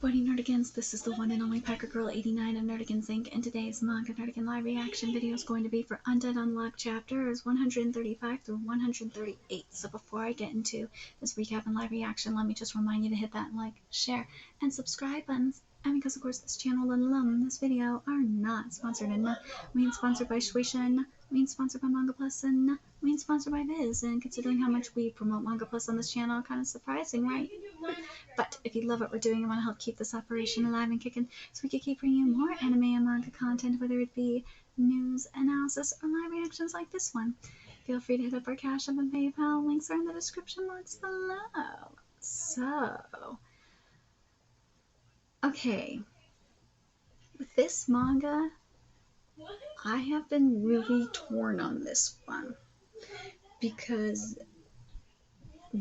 everybody, Nerdigans. This is the one and only Packer Girl 89 of Nerdigans Inc. And today's Manga Nerdigan live reaction video is going to be for Undead Unluck chapters 135 through 138. So before I get into this recap and live reaction, let me just remind you to hit that like, share, and subscribe buttons. And because of course this channel and this video are not sponsored, and not mean sponsored by Shueisha, mean sponsored by Manga Plus, and mean sponsored by Viz. And considering how much we promote Manga Plus on this channel, kind of surprising, right? But if you love what we're doing and want to help keep this operation alive and kicking, so we can keep bringing you more anime and manga content, whether it be news, analysis, or live reactions like this one, feel free to hit up our Cash App and PayPal. Links are in the description box below. So, okay, with this manga, I have been really torn on this one because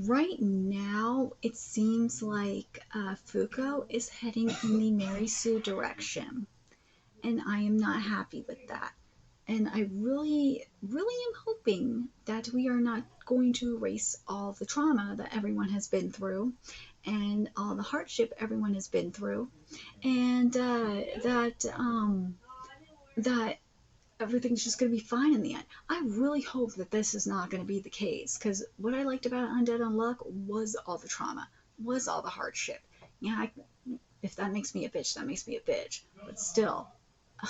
right now it seems like Fuko is heading in the Mary Sue direction, and I am not happy with that. And I really am hoping that we are not going to erase all the trauma that everyone has been through and all the hardship everyone has been through, and that everything's just going to be fine in the end. I really hope that this is not going to be the case, because what I liked about Undead Unluck was all the trauma, was all the hardship. Yeah, if that makes me a bitch, that makes me a bitch. But still. Ugh.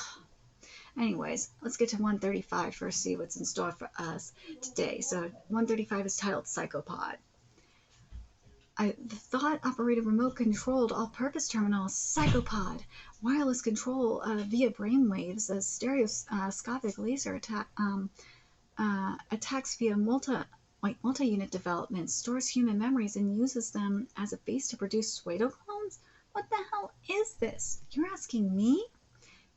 Anyways, let's get to 135 first, see what's in store for us today. So 135 is titled Psychopod. The thought-operated remote-controlled all-purpose terminal, Psychopod, wireless control via brainwaves, a stereoscopic laser attacks via multi-unit development, stores human memories, and uses them as a base to produce pseudo-clones? What the hell is this? You're asking me?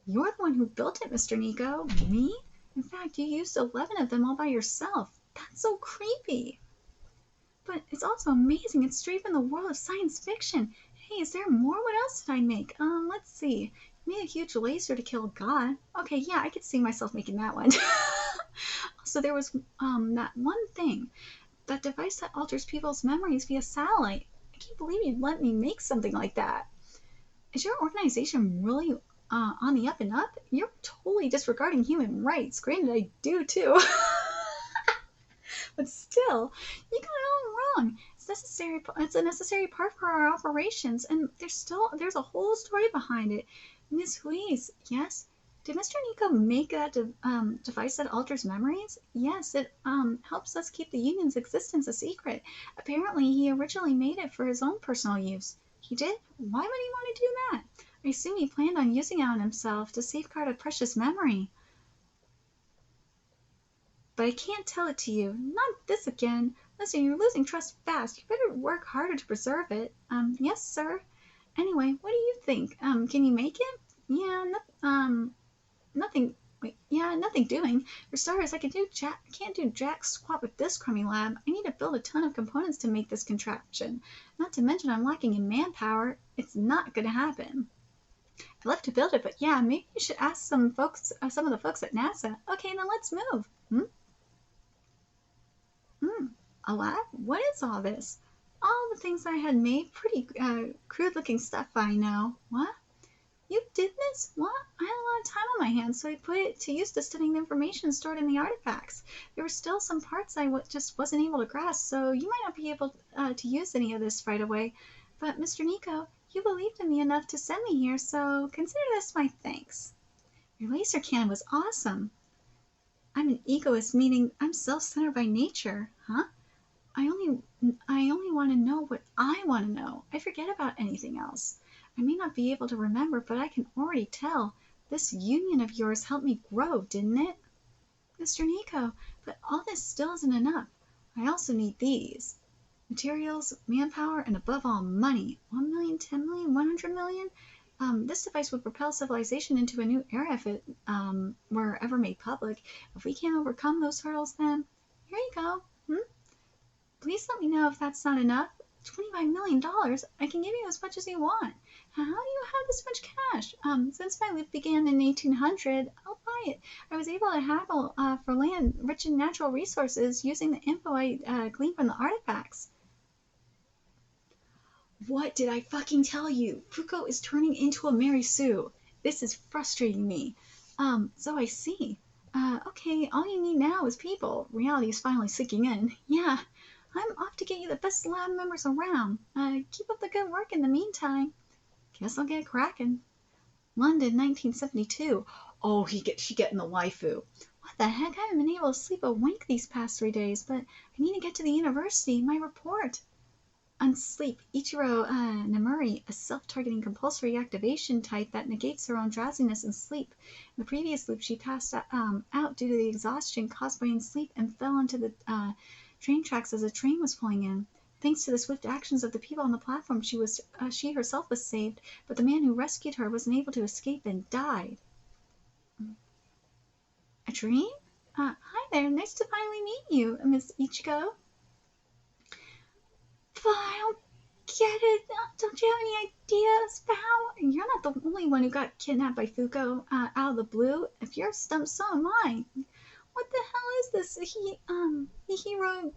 You're the one who built it, Mr. Nico. Me? In fact, you used 11 of them all by yourself. That's so creepy. But it's also amazing. It's straight from the world of science fiction. Hey, is there more? What else did I make? Let's see. Made a huge laser to kill God. Okay, yeah, I could see myself making that one. So there was that one thing. That device that alters people's memories via satellite. I can't believe you'd let me make something like that. Is your organization really on the up and up? You're totally disregarding human rights. Granted, I do too. But still, you got it all wrong. It's a necessary part for our operations, and there's a whole story behind it. Miss Huiz, yes? Did Mr. Nico make that device that alters memories? Yes, it helps us keep the Union's existence a secret. Apparently, he originally made it for his own personal use. He did? Why would he want to do that? I assume he planned on using it on himself to safeguard a precious memory. But I can't tell it to you. Not this again. Listen, you're losing trust fast. You better work harder to preserve it. Yes, sir. Anyway, what do you think? Can you make it? Yeah, nothing. Wait, yeah, nothing doing. For starters, I can't do jack squat with this crummy lab. I need to build a ton of components to make this contraption. Not to mention I'm lacking in manpower. It's not gonna happen. I'd love to build it, but yeah, maybe you should ask some of the folks at NASA. Okay, then let's move. A lab? What is all this? All the things I had made, pretty crude-looking stuff, I know. What? You did this? What? I had a lot of time on my hands, so I put it to use to studying the information stored in the artifacts. There were still some parts I just wasn't able to grasp, so you might not be able to use any of this right away. But, Mr. Nico, you believed in me enough to send me here, so consider this my thanks. Your laser cannon was awesome. I'm an egoist, meaning I'm self-centered by nature, huh? I only want to know what I want to know. I forget about anything else. I may not be able to remember, but I can already tell. This union of yours helped me grow, didn't it? Mr. Nico, but all this still isn't enough. I also need these. Materials, manpower, and above all, money. 1 million, 10 million, 100 million? This device would propel civilization into a new era if it were ever made public. If we can't overcome those hurdles, then here you go. Please let me know if that's not enough. $25 million? I can give you as much as you want. How do you have this much cash? Since my life began in 1800, I'll buy it. I was able to haggle for land rich in natural resources using the info I gleaned from the artifacts. What did I fucking tell you? Fuko is turning into a Mary Sue. This is frustrating me. So I see. Okay, all you need now is people. Reality is finally sinking in. Yeah, I'm off to get you the best lab members around. Keep up the good work in the meantime. Guess I'll get cracking. London, 1972. Oh, she getting the waifu. What the heck? I haven't been able to sleep a wink these past 3 days, but I need to get to the university. My report. On sleep, Ichiro Namuri, a self-targeting compulsory activation type that negates her own drowsiness in sleep. In the previous loop, she passed out due to the exhaustion caused by in sleep and fell onto the train tracks as a train was pulling in. Thanks to the swift actions of the people on the platform, she herself was saved, but the man who rescued her was unable to escape and died. A dream? Hi there, nice to finally meet you, Miss Ichigo. But I don't get it. Don't you have any ideas about how? You're not the only one who got kidnapped by Fuko out of the blue. If you're stumped, so am I. What the hell is this? Hero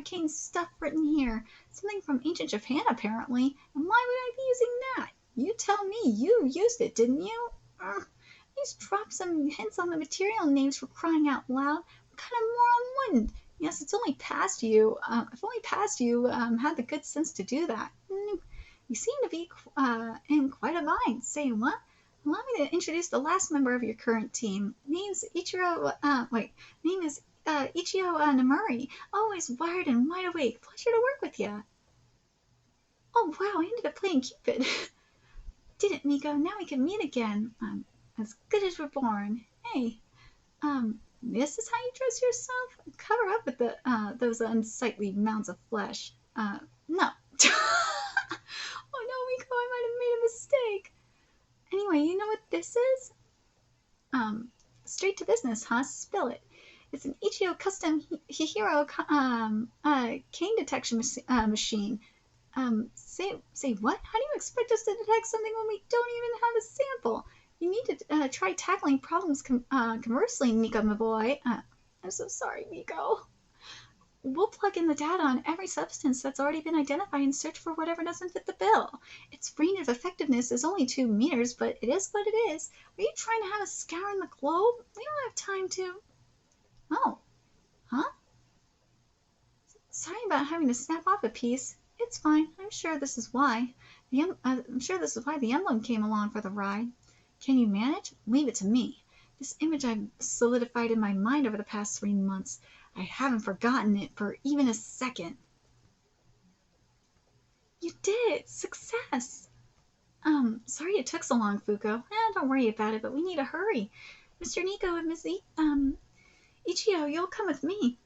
King stuff written here. Something from ancient Japan, apparently. And why would I be using that? You tell me. You used it, didn't you? Please drop some hints on the material names for crying out loud. What kind of moron wouldn't? Yes, it's only past you. If only past you had the good sense to do that. You seem to be in quite a bind. Say what? Allow me to introduce the last member of your current team. Name's Ichiro. Name is Ichio Namuri. Always wired and wide awake. Pleasure to work with you. Oh wow, I ended up playing Cupid. Didn't, Miko? Now we can meet again. As good as we're born. Hey, this is how you dress yourself? Cover up with those unsightly mounds of flesh. No. Oh no, Miko, I might have made a mistake. Anyway, you know what this is? Straight to business, huh? Spill it. It's an Ichio custom Hihiro cane detection machine. Say what? How do you expect us to detect something when we don't even have a sample? You need to try tackling problems commercially, Miko, my boy. I'm so sorry, Miko. We'll plug in the data on every substance that's already been identified and search for whatever doesn't fit the bill. Its range of effectiveness is only 2 meters, but it is what it is. Are you trying to have us scouring the globe? We don't have time to... Oh. Huh? Sorry about having to snap off a piece. It's fine. I'm sure this is why. I'm sure this is why the emblem came along for the ride. Can you manage? Leave it to me. This image I've solidified in my mind over the past 3 months. I haven't forgotten it for even a second. You did it! Success! Sorry it took so long, Fuko. Don't worry about it, but we need to hurry. Mr. Nico and Miss Ichio, you'll come with me.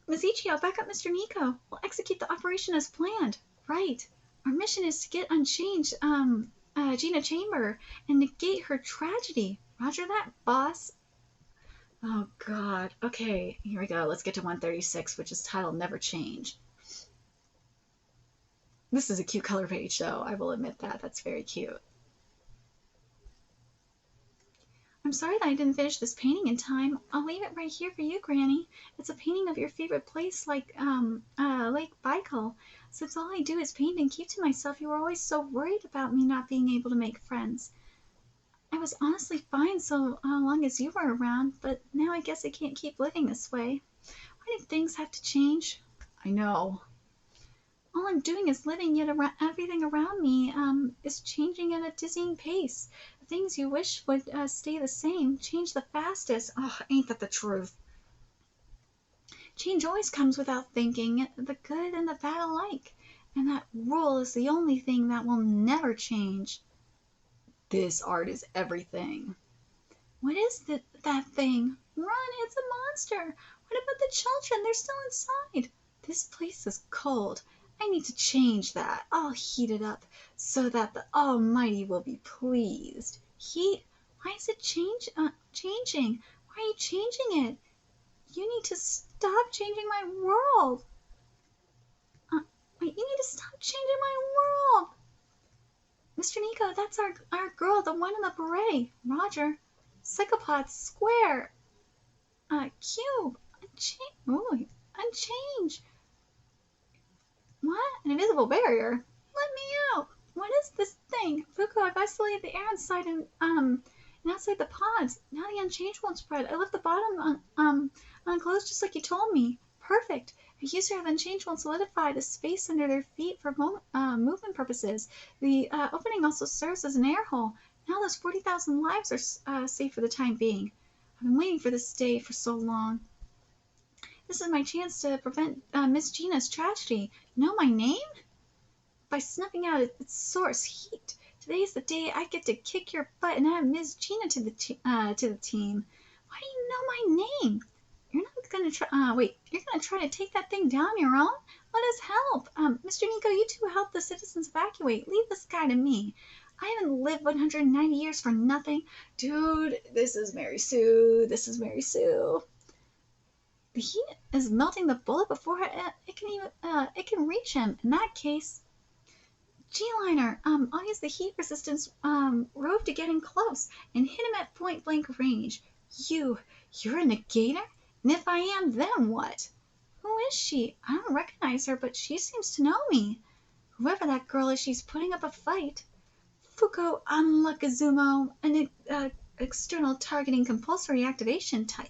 Miss Ichio, back up Mr. Nico. We'll execute the operation as planned. Right. Our mission is to get Unchanged, Gina Chamber and negate her tragedy. Roger that, boss. Oh, God. Okay, here we go. Let's get to 136, which is titled Never Change. This is a cute color page, though. I will admit that. That's very cute. I'm sorry that I didn't finish this painting in time. I'll leave it right here for you, Granny. It's a painting of your favorite place, like Lake Baikal. Since all I do is paint and keep to myself, you were always so worried about me not being able to make friends. I was honestly fine so long as you were around, but now I guess I can't keep living this way. Why do things have to change? I know. All I'm doing is living, yet everything around me is changing at a dizzying pace. The things you wish would stay the same change the fastest. Oh, ain't that the truth? Change always comes without thinking, the good and the bad alike. And that rule is the only thing that will never change. This art is everything. What is that thing? Run, it's a monster. What about the children? They're still inside. This place is cold. I need to change that. I'll heat it up so that the Almighty will be pleased. Heat? Why is it changing? Why are you changing it? You need to stop changing my world. Wait, you need to stop changing my world. Mr. Nico, that's our girl, the one in the beret. Roger. Psychopath square. Cube. Unchange. What? An invisible barrier. Let me out! What is this thing? Fuko, I've isolated the air inside and outside the pods. Now the unchanged won't spread. I left the bottom unclosed just like you told me. Perfect. A user of unchanged won't solidify the space under their feet for movement purposes. The opening also serves as an air hole. Now those 40,000 lives are safe for the time being. I've been waiting for this day for so long. This is my chance to prevent Miss Gina's tragedy. You know my name? By snuffing out its source, heat. Today is the day I get to kick your butt and add Miss Gina to the team. Why do you know my name? You're not gonna try. Wait, you're gonna try to take that thing down your own? Let us help. Mr. Nico, you two help the citizens evacuate. Leave this guy to me. I haven't lived 190 years for nothing. Dude, this is Mary Sue. This is Mary Sue. The heat is melting the bullet before it can reach him. In that case, G-Liner, I'll use the heat resistance robe to get in close and hit him at point blank range. You're a negator? And if I am, then what? Who is she? I don't recognize her, but she seems to know me. Whoever that girl is, she's putting up a fight. Fuko Unluck Izumo, an external targeting compulsory activation type.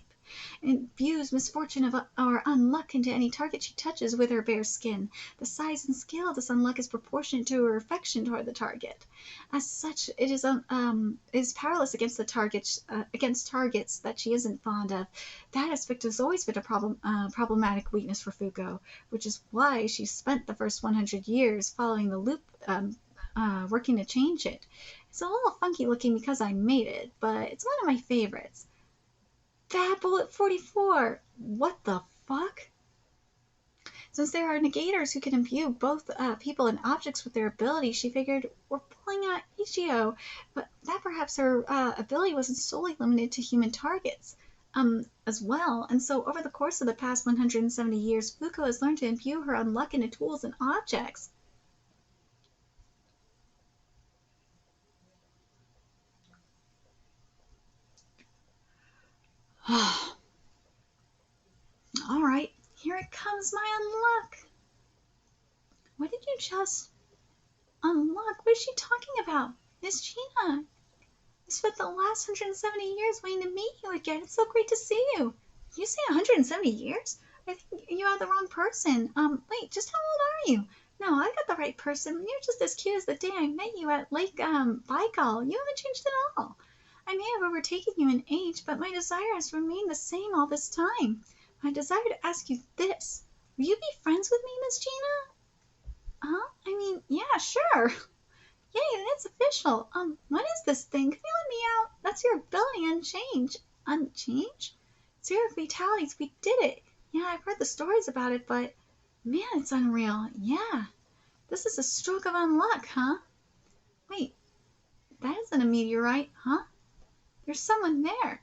Imbues misfortune or unluck into any target she touches with her bare skin. The size and scale of this unluck is proportionate to her affection toward the target. As such, it is powerless against targets that she isn't fond of. That aspect has always been a problematic weakness for Fuko, which is why she spent the first 100 years following the loop, working to change it. It's a little funky looking because I made it, but it's one of my favorites. Bad Bullet 44! What the fuck? Since there are negators who can imbue both people and objects with their ability, she figured we're pulling out Ichio, but that perhaps her ability wasn't solely limited to human targets as well. And so over the course of the past 170 years, Fuko has learned to imbue her unluck into tools and objects. Alright, here it comes, my unluck. What did you just unluck? What is she talking about? Miss Gina, I spent the last 170 years waiting to meet you again. It's so great to see you. You say 170 years? I think you have the wrong person. Wait, just how old are you? No, I got the right person. You're just as cute as the day I met you at Lake Baikal. You haven't changed at all. I may have overtaken you in age, but my desire has remained the same all this time. I desire to ask you this. Will you be friends with me, Miss Gina? Huh? I mean, yeah, sure. Yay, and it's official. What is this thing? Can you let me out? That's your ability, Unchange. Unchange? Zero fatalities, we did it. Yeah, I've heard the stories about it, but man, it's unreal. Yeah. This is a stroke of unluck, huh? Wait, that isn't a meteorite, huh? There's someone there.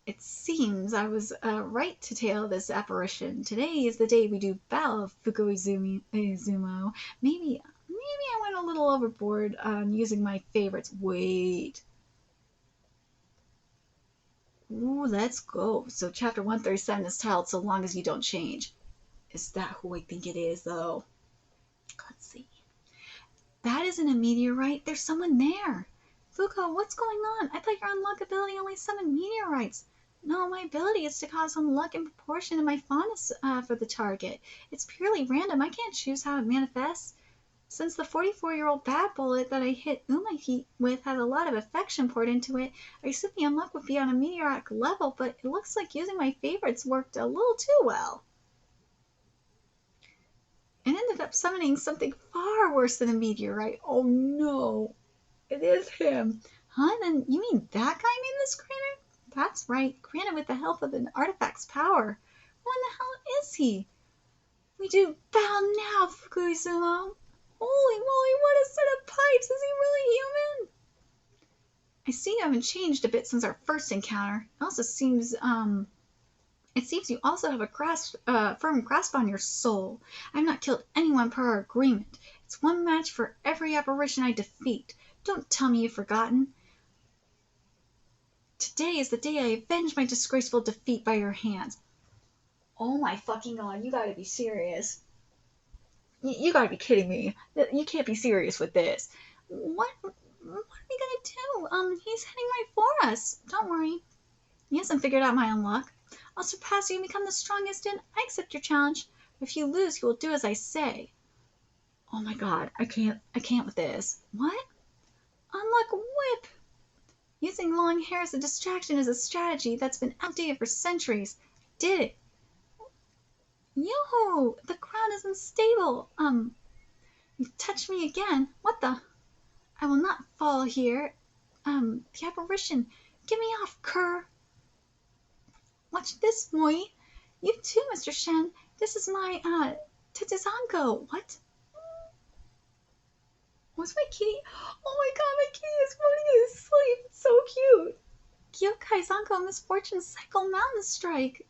It seems I was right to tail this apparition. Today is the day we do battle of Fuko Izumo. Maybe I went a little overboard on using my favorites. Wait. Ooh, let's go. So chapter 137 is titled So Long As You Don't Change. Is that who I think it is, though? Let's see. That isn't a meteorite. There's someone there. Fuko, what's going on? I thought your unluck ability only summoned meteorites. No, my ability is to cause unluck in proportion to my fondness for the target. It's purely random. I can't choose how it manifests. Since the 44-year-old bad bullet that I hit Umahi with had a lot of affection poured into it, I assumed the unluck would be on a meteoric level, but it looks like using my favorites worked a little too well. And ended up summoning something far worse than a meteorite. Oh no, it is him. Huh? Then you mean that guy made this crater? That's right, granted with the help of an artifact's power. What in the hell is he? We do bow now, Fuko Izumo. Holy moly, what a set of pipes! Is he really human? I see you haven't changed a bit since our first encounter. It also seems, you also have a firm grasp on your soul. I have not killed anyone per our agreement. It's one match for every apparition I defeat. Don't tell me you've forgotten. Today is the day I avenge my disgraceful defeat by your hands. Oh my fucking god, you gotta be serious. You gotta be kidding me. You can't be serious with this. What are we gonna do? He's heading right for us. Don't worry. He hasn't figured out my unluck. I'll surpass you and become the strongest, and I accept your challenge. If you lose, you will do as I say. Oh my god, I can't with this. What? Unluck whip! Using long hair as a distraction is a strategy that's been outdated for centuries. Did it. Yo! The ground is unstable. You touch me again. What the? I will not fall here. The apparition. Get me off, cur. Watch this, Moi. You too, Mr. Shen. This is my, Tetizanko. What? What's my kitty? Oh my god, my kitty is floating in his sleep. It's so cute. Gyokai Zanko Misfortune Cycle Mountain Strike.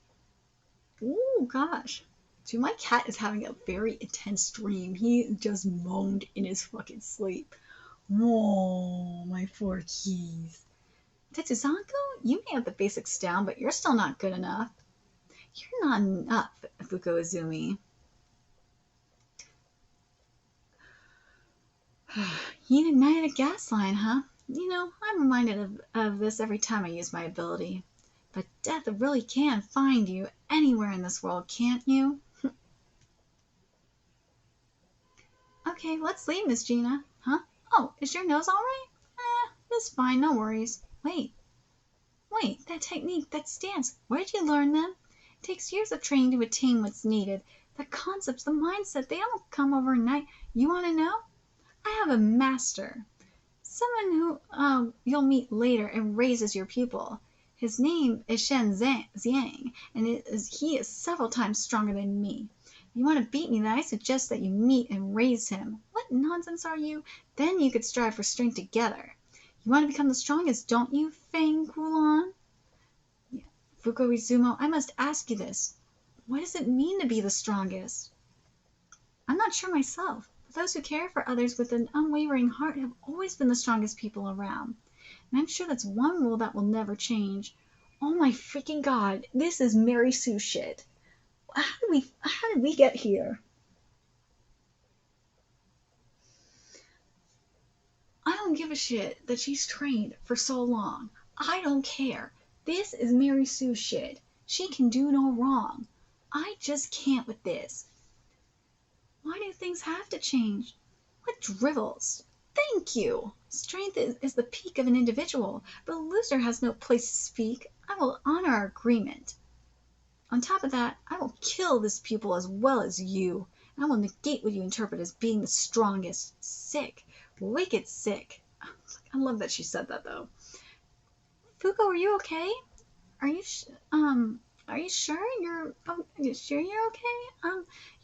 Oh gosh. Dude, my cat is having a very intense dream. He just moaned in his fucking sleep. Whoa, my four keys. Tetsuzanko, you may have the basics down, but you're still not good enough. You're not enough, Fuko Izumi. You ignited a gas line, huh? You know, I'm reminded of this every time I use my ability. But death really can find you anywhere in this world, can't you? Okay, let's leave, Miss Gina. Huh? Oh, is your nose all right? It's fine, no worries. Wait, that technique, that stance, where did you learn them? It takes years of training to attain what's needed. The concepts, the mindset, they don't come overnight. You want to know? I have a master. Someone who you'll meet later and raises your pupil. His name is Shen Xiang, and he is several times stronger than me. If you want to beat me, then I suggest that you meet and raise him. What nonsense are you? Then you could strive for strength together. You want to become the strongest, don't you, Feng Kulon? Yeah. Fuko Izumo, I must ask you this. What does it mean to be the strongest? I'm not sure myself. But those who care for others with an unwavering heart have always been the strongest people around. And I'm sure that's one rule that will never change. Oh my freaking god, this is Mary Sue shit. How did we get here? I don't give a shit that she's trained for so long. I don't care. This is Mary Sue shit. She can do no wrong. I just can't with this. Why do things have to change? What drivels? Thank you. Strength is the peak of an individual, but a loser has no place to speak. I will honor our agreement. On top of that, I will kill this pupil as well as you. I will negate what you interpret as being the strongest. Sick. Wicked sick. I love that she said that, though. Fuko, are you okay? Are you sure you're okay?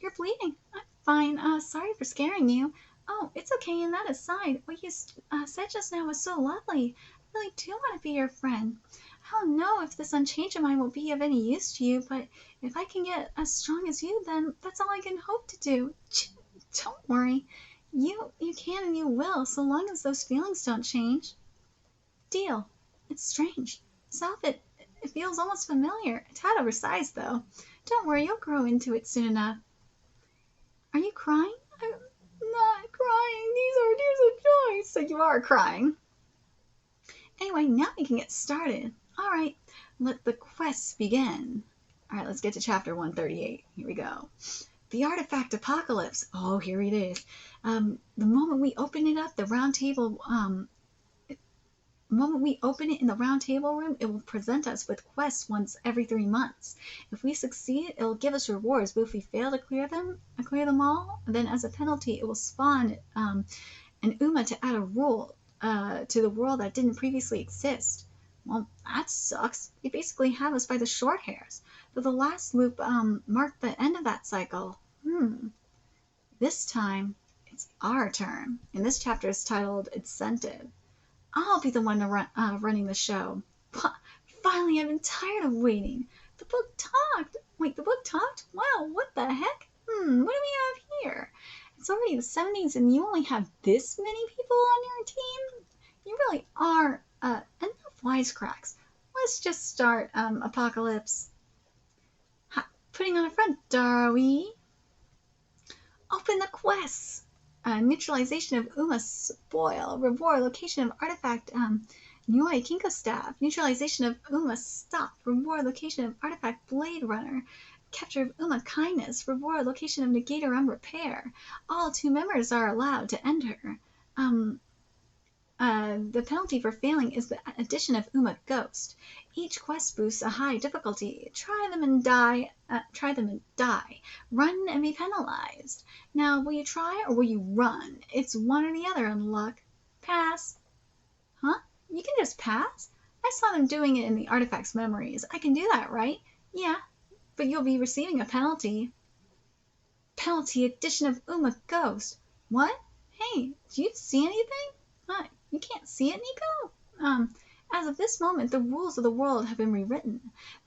You're bleeding. I'm fine. Sorry for scaring you. Oh, it's okay. And that aside, what you said just now was so lovely. I really do want to be your friend. I don't know if this unchanged of mine will be of any use to you, but if I can get as strong as you, then that's all I can hope to do. Don't worry. You can and you will, so long as those feelings don't change. Deal. It's strange. It feels almost familiar. A tad oversized, though. Don't worry, you'll grow into it soon enough. Are you crying? I'm not crying. These are tears of joy. So you are crying. Anyway, now we can get started. All right, let the quests begin. All right, let's get to chapter 138. Here we go. The Artifact Apocalypse. Oh, here it is. The moment we open it up, the round table, in the round table room, it will present us with quests once every 3 months. If we succeed, it will give us rewards, but if we fail to clear them all, then as a penalty, it will spawn an Uma to add a rule to the world that didn't previously exist. Well, that sucks. They basically have us by the short hairs. But the last loop marked the end of that cycle. This time, it's our turn. And this chapter is titled Incentive. I'll be the one running the show. Finally, I've been tired of waiting. The book talked. Wait, the book talked? Wow, what the heck? What do we have here? It's already the 70s and you only have this many people on your team? You really are, enough wisecracks. Let's just start, Apocalypse. Putting on a front, are we? Open the quests! Neutralization of Uma Spoil. Reward location of artifact Nyoi Kinko Staff. Neutralization of Uma Stop. Reward location of artifact Blade Runner. Capture of Uma Kindness. Reward location of Negator Repair. All 2 members are allowed to enter. The penalty for failing is the addition of Uma Ghost. Each quest boosts a high difficulty. Try them and die. Run and be penalized. Now, will you try or will you run? It's one or the other, Unluck. Pass. Huh? You can just pass? I saw them doing it in the artifact's memories. I can do that, right? Yeah, but you'll be receiving a penalty. Penalty addition of Uma Ghost. What? Hey, do you see anything? What? You can't see it, Nico? As of this moment, the rules of the world have been rewritten.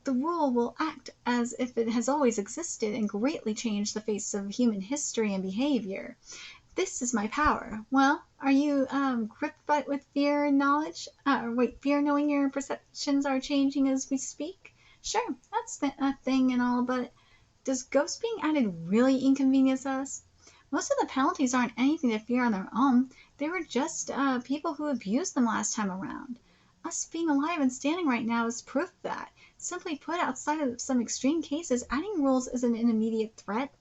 The rule will act as if it has always existed and greatly change the face of human history and behavior. This is my power. Well, are you gripped with fear and knowledge? Fear knowing your perceptions are changing as we speak? Sure, that's a thing and all, but does ghost being added really inconvenience us? Most of the penalties aren't anything to fear on their own. They were just people who abused them last time around. Us being alive and standing right now is proof of that. Simply put, outside of some extreme cases, adding rules isn't an immediate threat.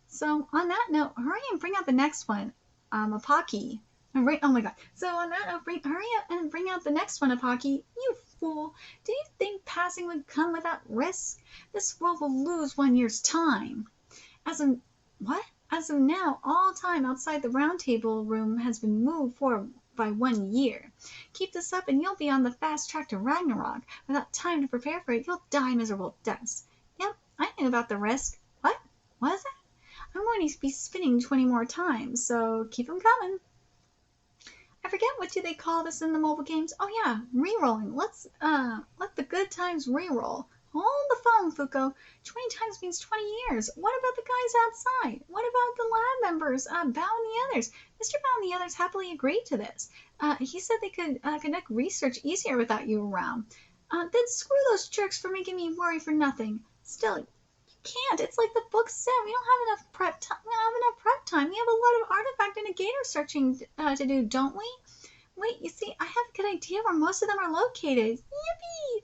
So on that note, hurry and bring out the next one, Apaki. Oh my god. So on that note, hurry up and bring out the next one, Apaki. You fool. Did you think passing would come without risk? This world will lose 1 year's time. What? As of now, all time outside the round table room has been moved forward by 1 year. Keep this up and you'll be on the fast track to Ragnarok. Without time to prepare for it, you'll die miserable deaths. Yep, I knew about the risk. What? What is that? I'm going to be spinning 20 more times, so keep them coming. I forget what do they call this in the mobile games. Oh yeah, re-rolling. Let the good times re-roll. Hold the phone, Fuko. 20 times means 20 years. What about the guys outside? What about the lab members, Bao and the others? Mr. Bao and the others happily agreed to this. He said they could conduct research easier without you around. Then screw those jerks for making me worry for nothing. Still, you can't. It's like the book said. We don't have enough prep time. We have a lot of artifact and negator searching to do, don't we? Wait, you see, I have a good idea where most of them are located. Yippee!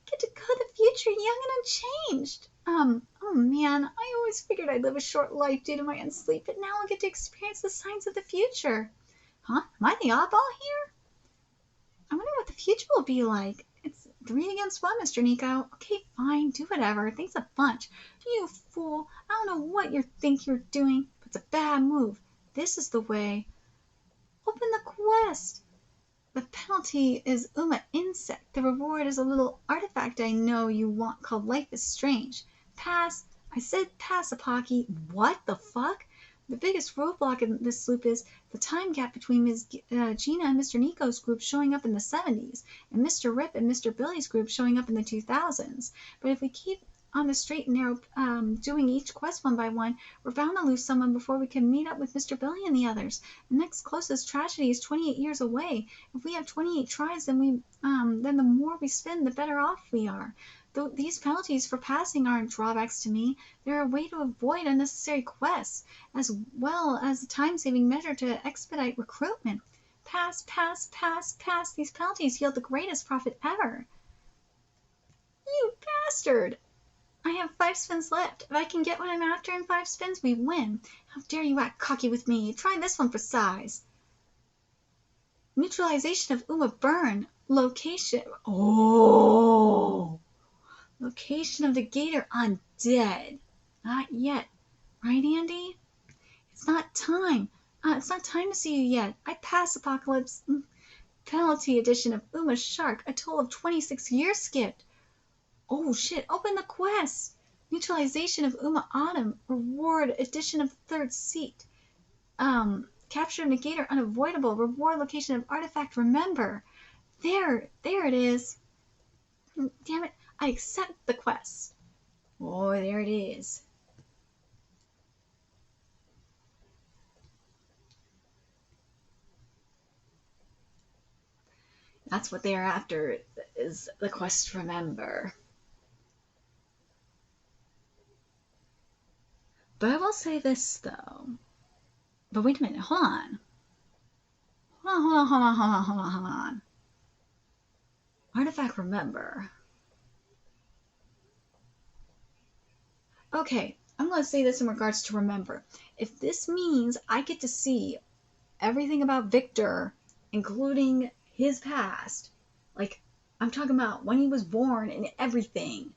Get to go to the future young and unchanged. Oh man, I always figured I'd live a short life due to my unsleep, but now I'll get to experience the signs of the future. Huh? Am I the oddball here? I wonder what the future will be like. It's 3 against 1, Mr. Nico. Okay, fine, do whatever. Thanks a bunch. You fool. I don't know what you think you're doing, but it's a bad move. This is the way. Open the quest. The penalty is Uma Insect. The reward is a little artifact I know you want called Life is Strange. Pass. I said pass, Apaki. What the fuck? The biggest roadblock in this loop is the time gap between Ms. Gina and Mr. Nico's group showing up in the 70s, and Mr. Rip and Mr. Billy's group showing up in the 2000s. But if we keep on the straight and narrow, doing each quest one by one, we're bound to lose someone before we can meet up with Mr. Billy and the others. The next closest tragedy is 28 years away. If we have 28 tries, then the more we spin, the better off we are. Though these penalties for passing aren't drawbacks to me, they're a way to avoid unnecessary quests, as well as a time-saving measure to expedite recruitment. Pass, pass, pass, pass. These penalties yield the greatest profit ever. You bastard! I have 5 spins left. If I can get what I'm after in 5 spins, we win. How dare you act cocky with me? Try this one for size. Neutralization of Uma Burn. Location. Oh! Location of the Gator Undead. Not yet. Right, Andy? It's not time. It's not time to see you yet. I pass, Apocalypse. Penalty edition of Uma Shark. A total of 26 years skipped. Oh shit, open the quest! Neutralization of Uma Autumn. Reward edition of third seat. Capture of Negator Unavoidable. Reward location of Artifact Remember. There it is. Damn it, I accept the quest. Oh, there it is. That's what they are after, is the quest Remember. But I will say this, though. But wait a minute, hold on. Hold on. Artifact remember. Okay, I'm going to say this in regards to remember. If this means I get to see everything about Victor, including his past, like, I'm talking about when he was born and everything,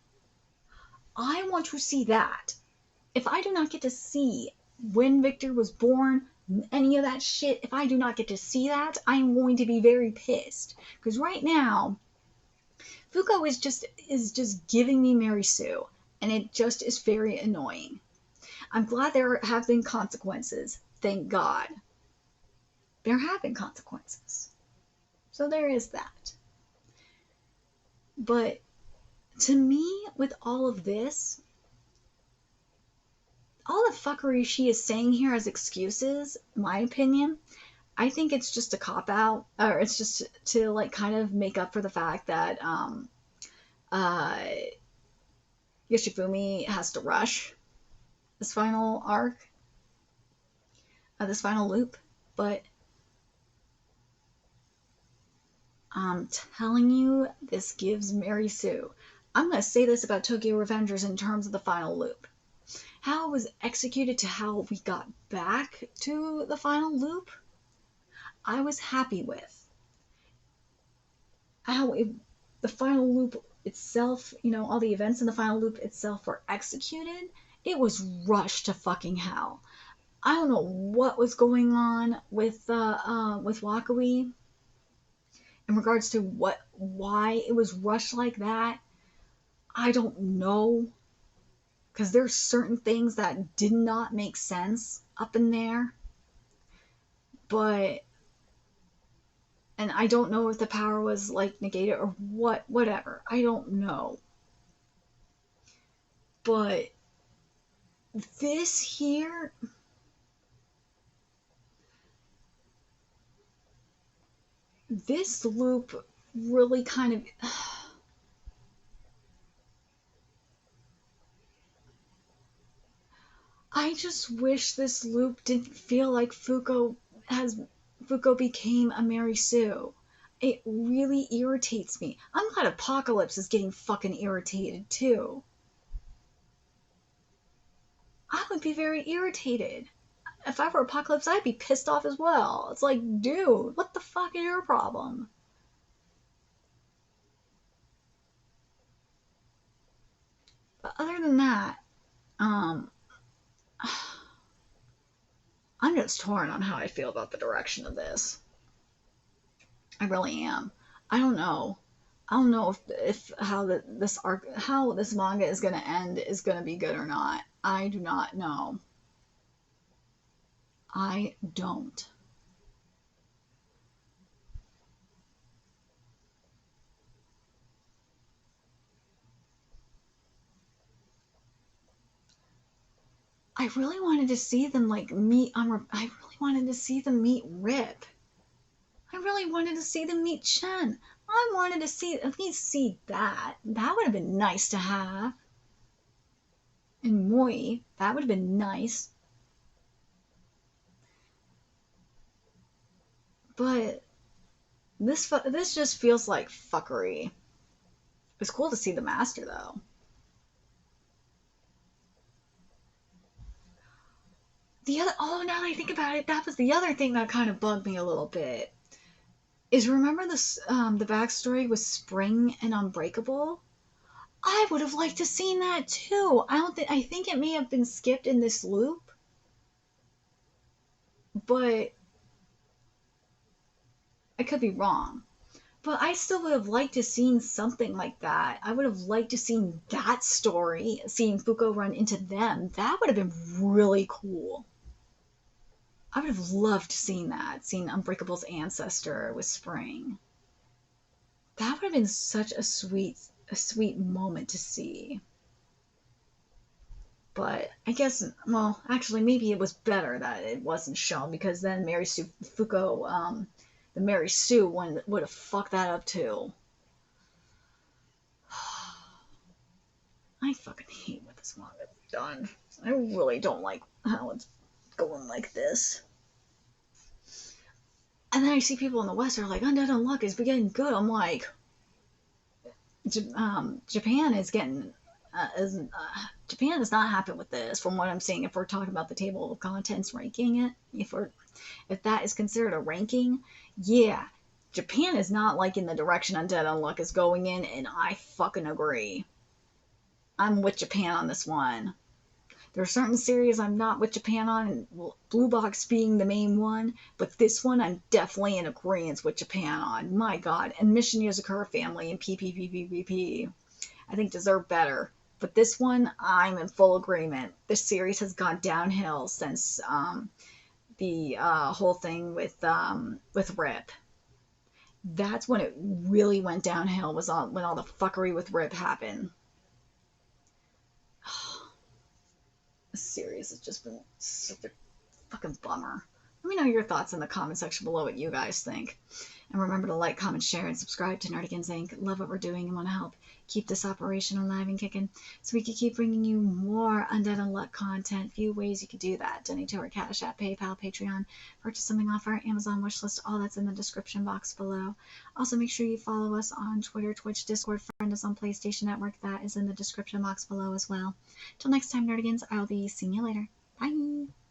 I want to see that. If I do not get to see when Victor was born, any of that shit, if I do not get to see that, I'm going to be very pissed. Because right now, Fuko is just giving me Mary Sue, and it just is very annoying. I'm glad there have been consequences. Thank God. There have been consequences. So there is that. But to me, with all of this, all the fuckery she is saying here as excuses, in my opinion, I think it's just a cop out, or it's just to like kind of make up for the fact that uh, Yoshifumi has to rush this final arc, this final loop. But I'm telling you, this gives Mary Sue. I'm going to say this about Tokyo Revengers in terms of the final loop. How it was executed to how we got back to the final loop, I was happy with. How the final loop itself, all the events in the final loop itself were executed. It was rushed to fucking hell. I don't know what was going on with Wakui in regards to why it was rushed like that. I don't know, because there's certain things that did not make sense up in there. But, and I don't know if the power was like negated or whatever. I don't know. But this here, this loop really kind of, I just wish this loop didn't feel like Fuko became a Mary Sue. It really irritates me. I'm glad Apocalypse is getting fucking irritated too. I would be very irritated. If I were Apocalypse, I'd be pissed off as well. It's like, dude, what the fuck is your problem? But other than that, um, I'm just torn on how I feel about the direction of this. I really am. I don't know. I don't know if how this manga is gonna end is gonna be good or not. I do not know. I don't. I really wanted to see them like meet. I really wanted to see them meet Rip. I really wanted to see them meet Chen. I wanted to at least see that. That would have been nice to have. And Moi, that would have been nice. But this just feels like fuckery. It's cool to see the master though. Now that I think about it, that was the other thing that kind of bugged me a little bit. Is remember the backstory with Spring and Unbreakable? I would have liked to seen that too. I think it may have been skipped in this loop, but I could be wrong. But I still would have liked to seen something like that. I would have liked to seen that story, seeing Fuko run into them. That would have been really cool. I would have loved seeing that, seeing Unbreakable's ancestor with Spring. That would have been such a sweet moment to see. But I guess, well, actually, maybe it was better that it wasn't shown, because then the Mary Sue one would have fucked that up too. I fucking hate what this manga's done. I really don't like how it's going like this. And then I see people in the West who are like, Undead Unluck is getting good. I'm like, Japan is getting Japan is not happy with this, from what I'm seeing. If we're talking about the table of contents ranking it, if that is considered a ranking, yeah, Japan is not liking the direction Undead Unluck is going in, and I fucking agree. I'm with Japan on this one. There are certain series I'm not with Japan on, and Blue Box being the main one, but this one I'm definitely in agreement with Japan on. My God, and Mission Yozakura Family and PPPPPP, I think deserve better. But this one, I'm in full agreement. This series has gone downhill since the whole thing with Rip. That's when it really went downhill. Was when all the fuckery with Rip happened. This series has just been such a fucking bummer. Let me know your thoughts in the comment section below, what you guys think. And remember to like, comment, share, and subscribe to Nerdigans Inc. Love what we're doing and want to help keep this operation alive and kicking so we can keep bringing you more Undead Unluck content. Few ways you could do that. Donate to our Cash App, PayPal, Patreon, purchase something off our Amazon wishlist. All that's in the description box below. Also, make sure you follow us on Twitter, Twitch, Discord, friend us on PlayStation Network. That is in the description box below as well. Till next time, Nerdigans, I'll be seeing you later. Bye!